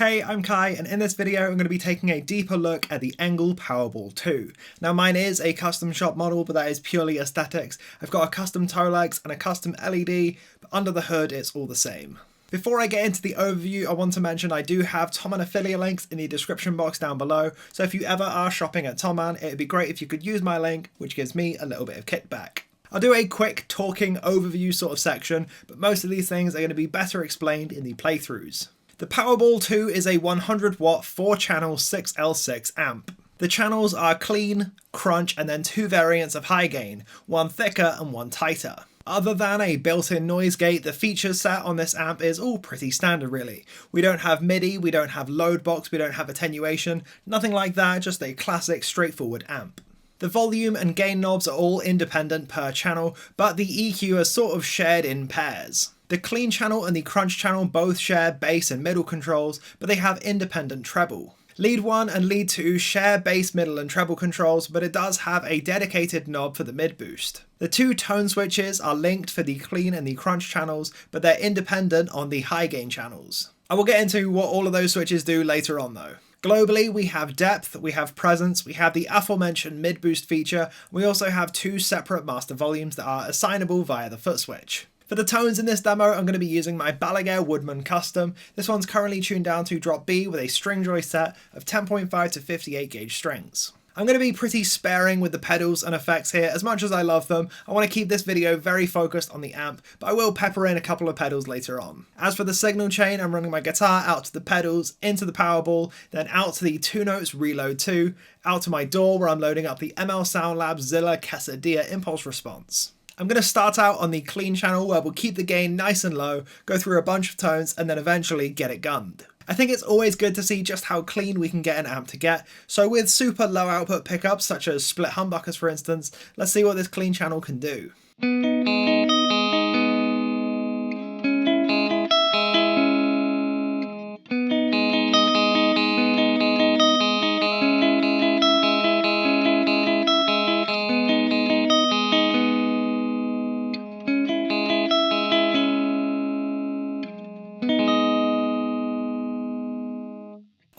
Hey, I'm Kai, and in this video I'm going to be taking a deeper look at the ENGL Powerball 2. Now mine is a custom shop model, but that is purely aesthetics. I've got a custom toe legs and a custom LED, but under the hood it's all the same. Before I get into the overview, I want to mention I do have Toman affiliate links in the description box down below, so if you ever are shopping at Toman, it would be great if you could use my link, which gives me a little bit of kickback. I'll do a quick talking overview sort of section, but most of these things are going to be better explained in the playthroughs. The Powerball 2 is a 100 watt 4-channel 6L6 amp. The channels are clean, crunch, and then two variants of high gain, one thicker and one tighter. Other than a built-in noise gate, the features set on this amp is all pretty standard really. We don't have MIDI, we don't have load box, we don't have attenuation, nothing like that, just a classic straightforward amp. The volume and gain knobs are all independent per channel, but the EQ are sort of shared in pairs. The clean channel and the crunch channel both share bass and middle controls, but they have independent treble. Lead 1 and lead 2 share bass, middle and treble controls, but it does have a dedicated knob for the mid boost. The two tone switches are linked for the clean and the crunch channels, but they're independent on the high gain channels. I will get into what all of those switches do later on though. Globally, we have depth, we have presence, we have the aforementioned mid boost feature, and we also have two separate master volumes that are assignable via the foot switch. For the tones in this demo, I'm going to be using my Balaguer Woodman Custom. This one's currently tuned down to drop B with a string joy set of 10.5 to 58 gauge strings. I'm going to be pretty sparing with the pedals and effects here. As much as I love them, I want to keep this video very focused on the amp, but I will pepper in a couple of pedals later on. As for the signal chain, I'm running my guitar out to the pedals, into the Powerball, then out to the 2 notes reload 2, out to my DAW where I'm loading up the ML Sound Lab Zilla Quesadilla impulse response. I'm going to start out on the clean channel where we'll keep the gain nice and low, go through a bunch of tones, and then eventually get it gunned. I think it's always good to see just how clean we can get an amp to get, so with super low output pickups such as split humbuckers for instance, let's see what this clean channel can do.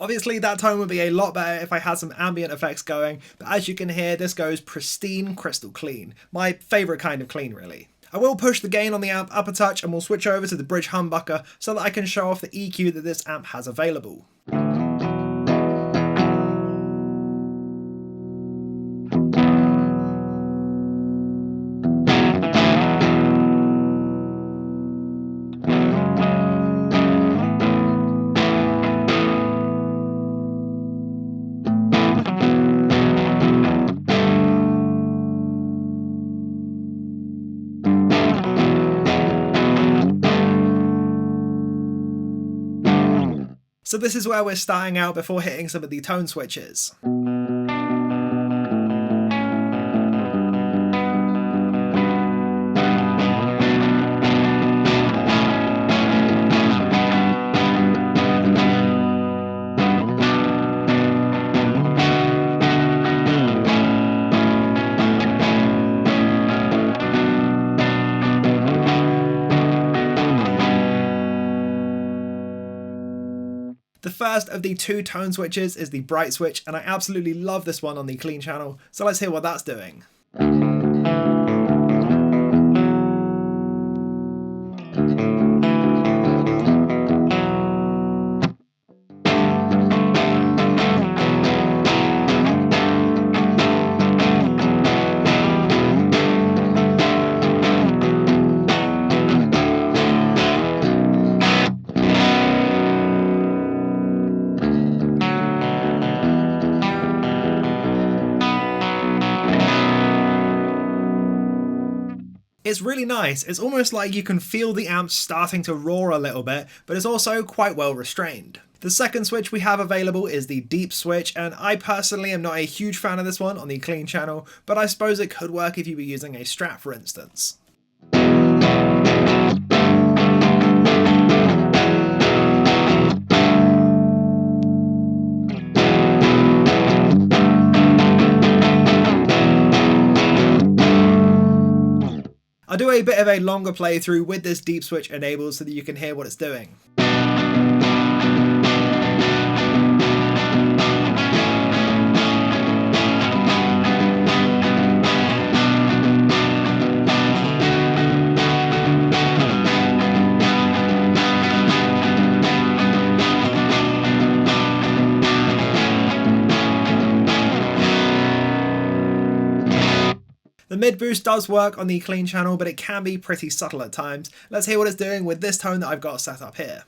Obviously that tone would be a lot better if I had some ambient effects going, but as you can hear this goes pristine crystal clean. My favourite kind of clean really. I will push the gain on the amp up a touch and we'll switch over to the bridge humbucker so that I can show off the EQ that this amp has available. So this is where we're starting out before hitting some of the tone switches. The first of the two tone switches is the bright switch, and I absolutely love this one on the clean channel, so let's hear what that's doing. It's really nice. It's almost like you can feel the amp starting to roar a little bit, but it's also quite well restrained. The second switch we have available is the deep switch, and I personally am not a huge fan of this one on the clean channel, but I suppose it could work if you were using a Strat for instance. I'll do a bit of a longer playthrough with this deep switch enabled so that you can hear what it's doing. mid boost does work on the clean channel, but it can be pretty subtle at times. Let's hear what it's doing with this tone that I've got set up here.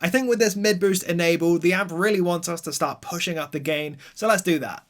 I think with this mid boost enabled, the amp really wants us to start pushing up the gain, so let's do that.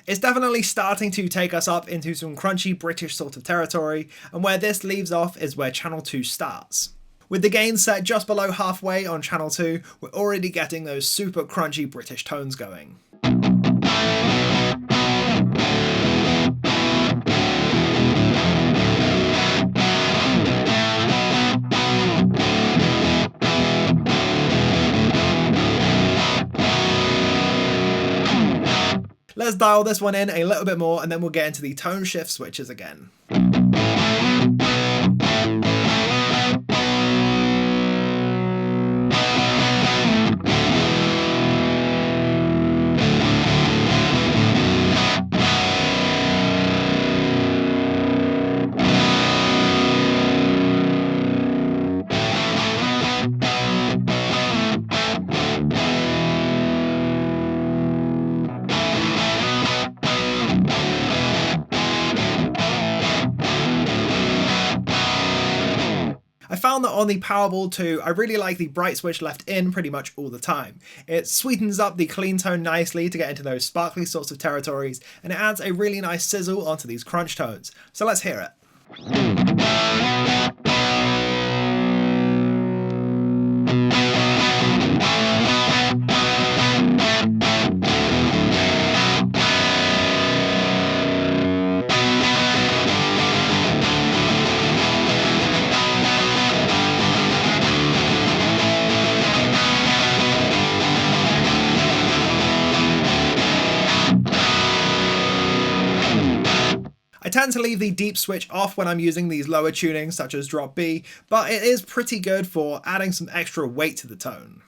It's definitely starting to take us up into some crunchy British sort of territory, and where this leaves off is where channel 2 starts. With the gain set just below halfway on channel 2, we're already getting those super crunchy British tones going. Let's dial this one in a little bit more and then we'll get into the tone shift switches again. I found that on the Powerball 2, I really like the bright switch left in pretty much all the time. It sweetens up the clean tone nicely to get into those sparkly sorts of territories, and it adds a really nice sizzle onto these crunch tones. So let's hear it. I tend to leave the deep switch off when I'm using these lower tunings such as drop B, but it is pretty good for adding some extra weight to the tone.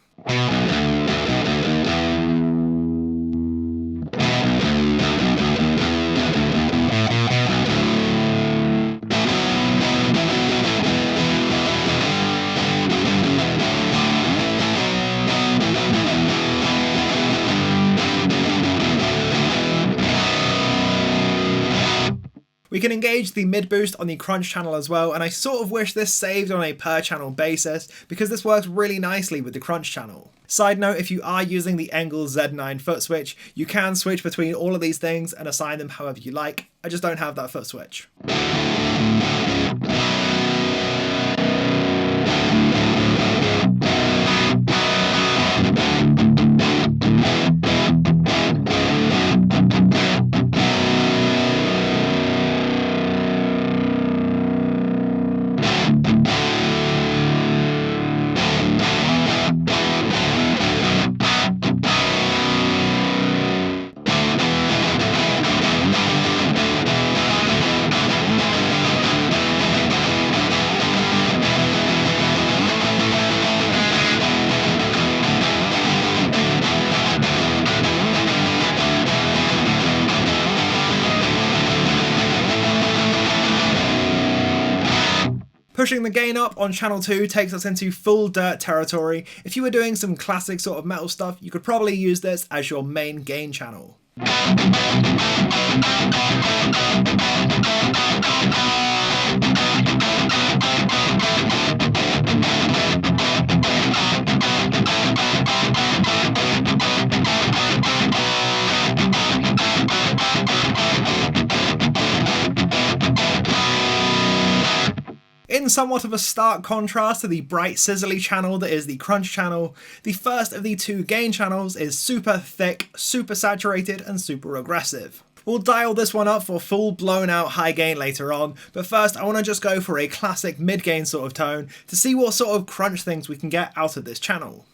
We can engage the mid boost on the crunch channel as well, and I sort of wish this saved on a per channel basis because this works really nicely with the crunch channel. Side note, if you are using the ENGL Z9 foot switch, you can switch between all of these things and assign them however you like. I just don't have that foot switch. Pushing the gain up on channel 2 takes us into full dirt territory. If you were doing some classic sort of metal stuff, you could probably use this as your main gain channel. In somewhat of a stark contrast to the bright sizzly channel that is the crunch channel, the first of the two gain channels is super thick, super saturated and super aggressive. We'll dial this one up for full blown out high gain later on, but first I want to just go for a classic mid gain sort of tone to see what sort of crunch things we can get out of this channel.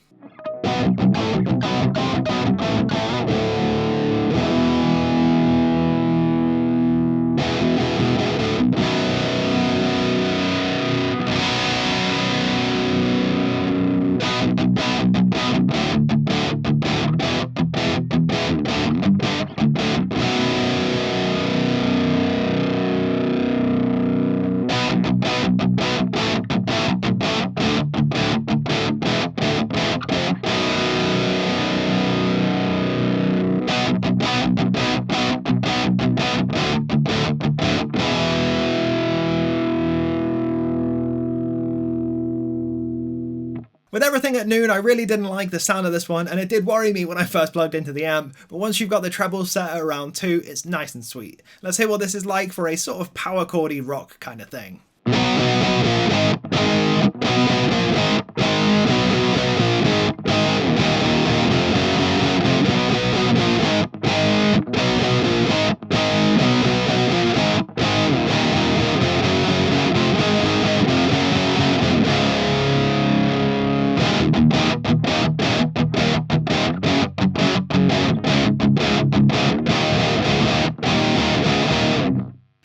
With everything at noon, I really didn't like the sound of this one, and it did worry me when I first plugged into the amp, but once you've got the treble set at around 2, it's nice and sweet. Let's hear what this is like for a sort of power chordy rock kind of thing.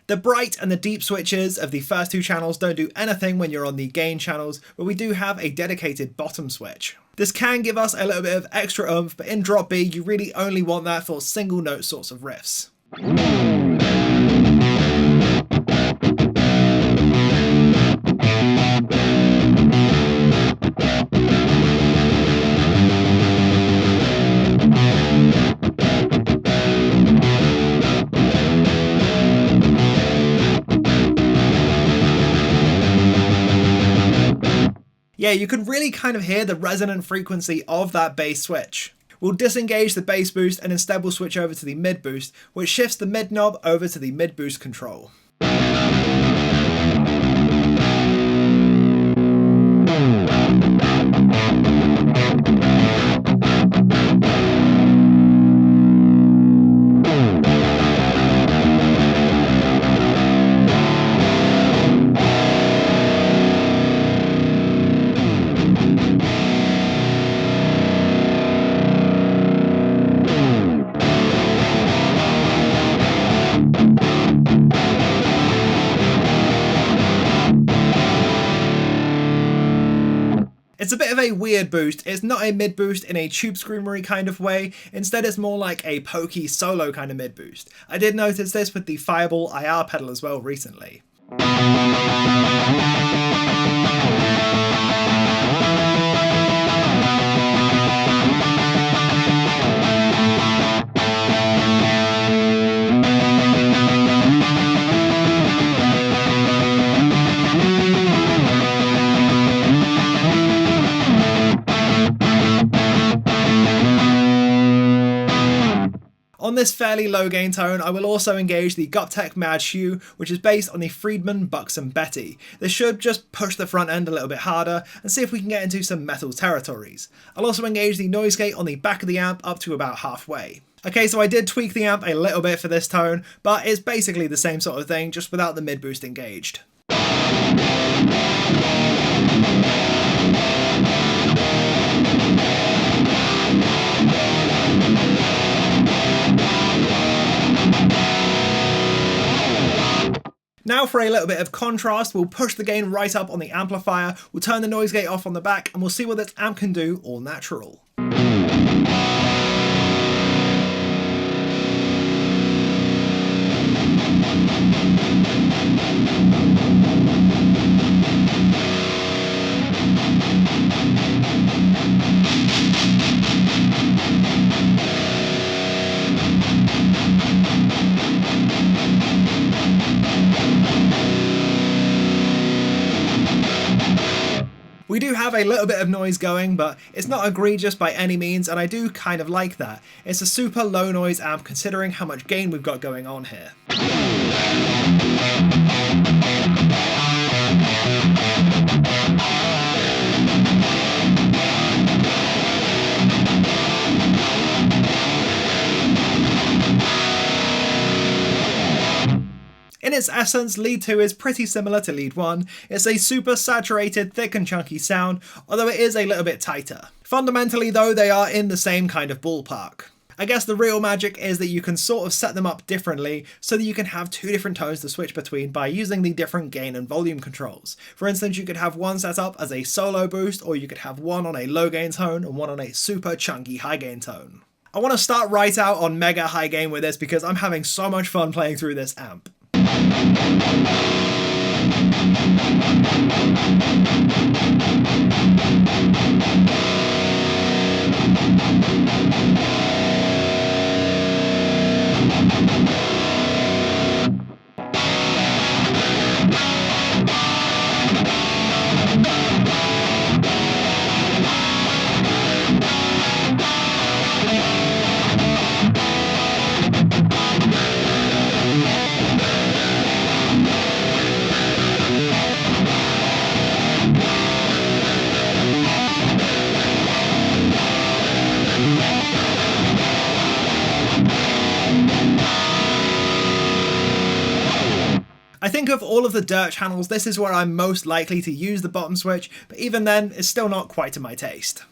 The bright and the deep switches of the first two channels don't do anything when you're on the gain channels, but we do have a dedicated bottom switch. This can give us a little bit of extra oomph, but in drop B you really only want that for single note sorts of riffs. Yeah, you can really kind of hear the resonant frequency of that bass switch. We'll disengage the bass boost and instead we'll switch over to the mid boost, which shifts the mid knob over to the mid boost control. It's a bit of a weird boost. It's not a mid boost in a tube screamery kind of way, instead it's more like a pokey solo kind of mid boost. I did notice this with the Fireball IR pedal as well recently. On this fairly low gain tone, I will also engage the Guptech Mad Shoe, which is based on the Friedman Buxom Betty. This should just push the front end a little bit harder and see if we can get into some metal territories. I'll also engage the noise gate on the back of the amp up to about halfway. Okay, so I did tweak the amp a little bit for this tone, but it's basically the same sort of thing, just without the mid boost engaged. Now for a little bit of contrast, we'll push the gain right up on the amplifier, we'll turn the noise gate off on the back, and we'll see what this amp can do all natural. We do have a little bit of noise going, but it's not egregious by any means, and I do kind of like that. It's a super low noise amp considering how much gain we've got going on here. In its essence, Lead 2 is pretty similar to Lead 1. It's a super saturated, thick and chunky sound, although it is a little bit tighter. Fundamentally though, they are in the same kind of ballpark. I guess the real magic is that you can sort of set them up differently so that you can have two different tones to switch between by using the different gain and volume controls. For instance, you could have one set up as a solo boost, or you could have one on a low gain tone and one on a super chunky high gain tone. I want to start right out on mega high gain with this because I'm having so much fun playing through this amp. I think of all of the dirt channels, this is where I'm most likely to use the bottom switch, but even then, it's still not quite to my taste.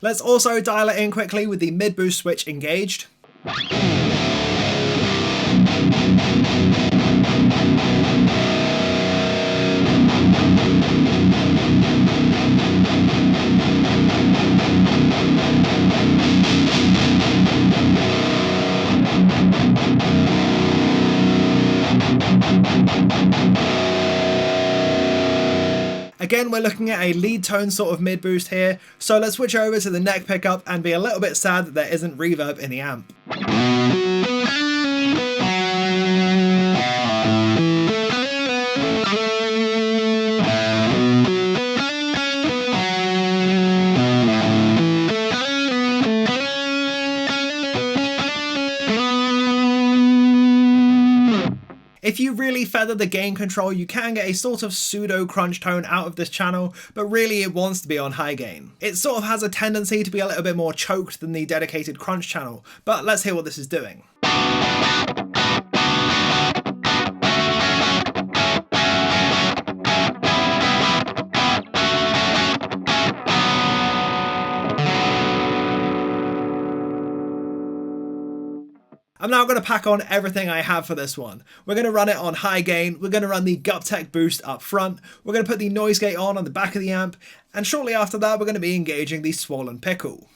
Let's also dial it in quickly with the mid-boost switch engaged. Again, we're looking at a lead tone sort of mid boost here, so let's switch over to the neck pickup and be a little bit sad that there isn't reverb in the amp. If you really feather the gain control, you can get a sort of pseudo crunch tone out of this channel, but really it wants to be on high gain. It sort of has a tendency to be a little bit more choked than the dedicated crunch channel, but let's hear what this is doing. I'm now going to pack on everything I have for this one. We're going to run it on high gain, we're going to run the Guptech boost up front, we're going to put the noise gate on the back of the amp, and shortly after that we're going to be engaging the swollen pickle.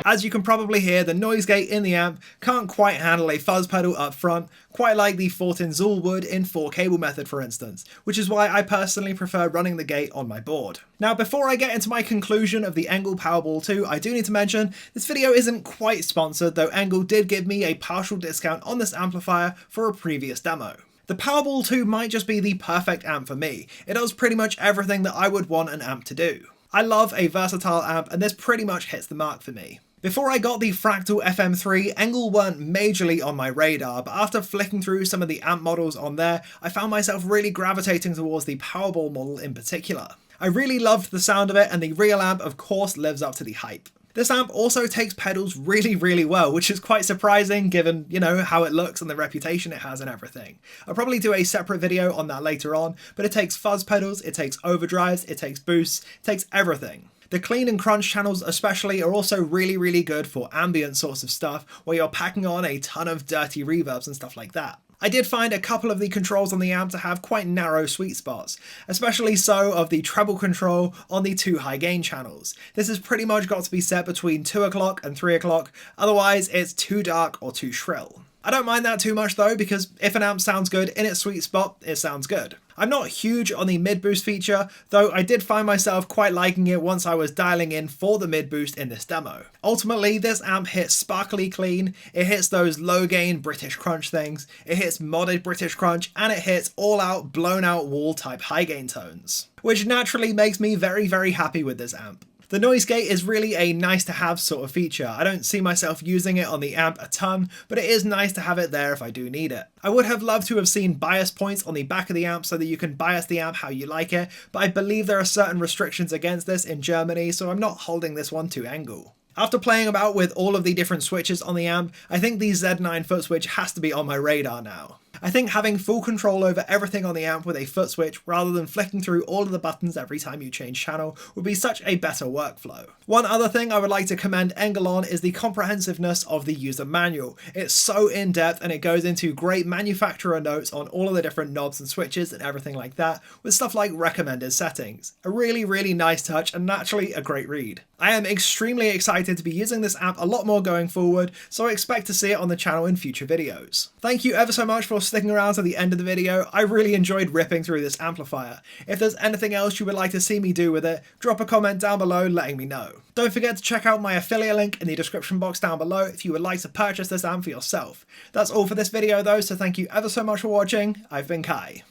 As you can probably hear, the noise gate in the amp can't quite handle a fuzz pedal up front, quite like the 14 Zool would in 4 cable method for instance, which is why I personally prefer running the gate on my board. Now before I get into my conclusion of the ENGL Powerball 2, I do need to mention this video isn't quite sponsored, though ENGL did give me a partial discount on this amplifier for a previous demo. The Powerball 2 might just be the perfect amp for me. It does pretty much everything that I would want an amp to do. I love a versatile amp, and this pretty much hits the mark for me. Before I got the Fractal FM3, ENGL weren't majorly on my radar, but after flicking through some of the amp models on there, I found myself really gravitating towards the Powerball model in particular. I really loved the sound of it, and the real amp of course lives up to the hype. This amp also takes pedals really well, which is quite surprising given, you know, how it looks and the reputation it has and everything. I'll probably do a separate video on that later on, but it takes fuzz pedals, it takes overdrives, it takes boosts, it takes everything. The clean and crunch channels especially are also really good for ambient sorts of stuff where you're packing on a ton of dirty reverbs and stuff like that. I did find a couple of the controls on the amp to have quite narrow sweet spots, especially so of the treble control on the 2 high gain channels. This has pretty much got to be set between 2 o'clock and 3 o'clock, otherwise it's too dark or too shrill. I don't mind that too much though, because if an amp sounds good in its sweet spot, it sounds good. I'm not huge on the mid boost feature, though I did find myself quite liking it once I was dialing in for the mid boost in this demo. Ultimately, this amp hits sparkly clean, it hits those low gain British crunch things, it hits modded British crunch, and it hits all out blown out wall type high gain tones, which naturally makes me very happy with this amp. The noise gate is really a nice to have sort of feature. I don't see myself using it on the amp a ton, but it is nice to have it there if I do need it. I would have loved to have seen bias points on the back of the amp so that you can bias the amp how you like it, but I believe there are certain restrictions against this in Germany, so I'm not holding this one to ENGL. After playing about with all of the different switches on the amp, I think the Z9 foot switch has to be on my radar now. I think having full control over everything on the amp with a foot switch rather than flicking through all of the buttons every time you change channel would be such a better workflow. One other thing I would like to commend ENGL on is the comprehensiveness of the user manual. It's so in-depth and it goes into great manufacturer notes on all of the different knobs and switches and everything like that, with stuff like recommended settings. A really nice touch and naturally a great read. I am extremely excited to be using this amp a lot more going forward, so I expect to see it on the channel in future videos. Thank you ever so much for sticking around to the end of the video. I really enjoyed ripping through this amplifier. If there's anything else you would like to see me do with it, drop a comment down below letting me know. Don't forget to check out my affiliate link in the description box down below if you would like to purchase this amp for yourself. That's all for this video though, so thank you ever so much for watching. I've been Kai.